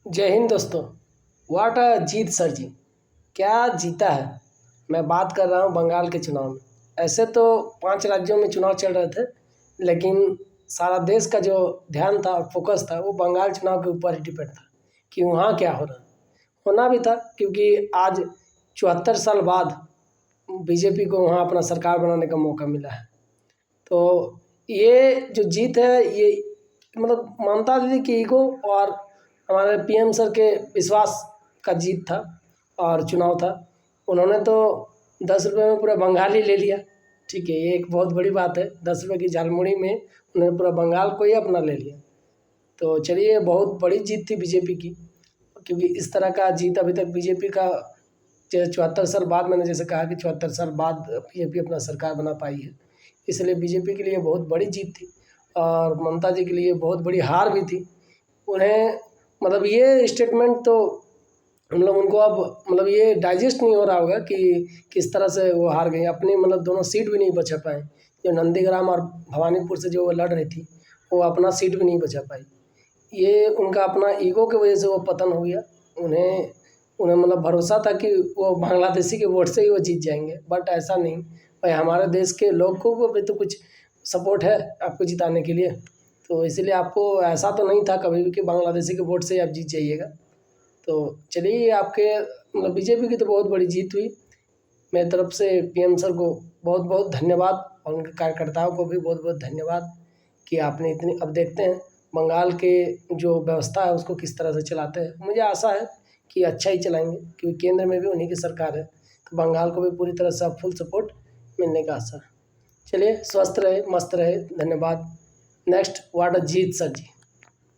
जय हिंद दोस्तों। वाट अ जीत सर जी, क्या जीता है। मैं बात कर रहा हूँ बंगाल के चुनाव में। ऐसे तो 5 राज्यों में चुनाव चल रहे थे, लेकिन सारा देश का जो ध्यान था और फोकस था वो बंगाल चुनाव के ऊपर ही डिपेंड था कि वहाँ क्या हो रहा है। होना भी था क्योंकि आज 74 साल बाद बीजेपी को वहाँ अपना सरकार बनाने का मौका मिला है। तो ये जो जीत है ये मतलब ममता दीदी की ईगो और हमारे पीएम सर के विश्वास का जीत था और चुनाव था। उन्होंने तो 10 रुपये में पूरा बंगाल ही ले लिया। ठीक है, ये एक बहुत बड़ी बात है। 10 रुपये की झालमुड़ी में उन्होंने पूरा बंगाल को ही अपना ले लिया। तो चलिए, बहुत बड़ी जीत थी बीजेपी की, क्योंकि इस तरह का जीत अभी तक बीजेपी का 74 साल बाद, मैंने जैसे कहा कि 74 साल बाद बीजेपी अपना सरकार बना पाई है, इसलिए बीजेपी के लिए बहुत बड़ी जीत थी और ममता जी के लिए बहुत बड़ी हार भी थी। उन्हें मतलब ये स्टेटमेंट तो मतलब उनको अब मतलब ये डाइजेस्ट नहीं हो रहा होगा कि किस तरह से वो हार गई। अपनी मतलब दोनों सीट भी नहीं बचा पाए। जो नंदीग्राम और भवानीपुर से जो वो लड़ रही थी, वो अपना सीट भी नहीं बचा पाई। ये उनका अपना ईगो की वजह से वो पतन हो गया। उन्हें उन्हें मतलब भरोसा था कि वो बांग्लादेशी के वोट से ही वो जीत जाएंगे, बट ऐसा नहीं। भाई, हमारे देश के लोग को भी तो कुछ सपोर्ट है आपको जिताने के लिए, तो इसीलिए आपको ऐसा तो नहीं था कभी भी कि बांग्लादेशी के वोट से ही आप जीत जाइएगा। तो चलिए, आपके मतलब बीजेपी की तो बहुत बड़ी जीत हुई। मेरी तरफ से पीएम सर को बहुत बहुत धन्यवाद और उनके कार्यकर्ताओं को भी बहुत बहुत धन्यवाद कि आपने इतनी, अब देखते हैं बंगाल के जो व्यवस्था है उसको किस तरह से चलाते हैं। मुझे आशा है कि अच्छा ही चलाएंगे, क्योंकि केंद्र में भी उन्हीं की सरकार है, तो बंगाल को भी पूरी तरह से फुल सपोर्ट मिलने का आशा है। चलिए, स्वस्थ रहे, मस्त रहे। धन्यवाद। नेक्स्ट वाट अ जीत सर जी।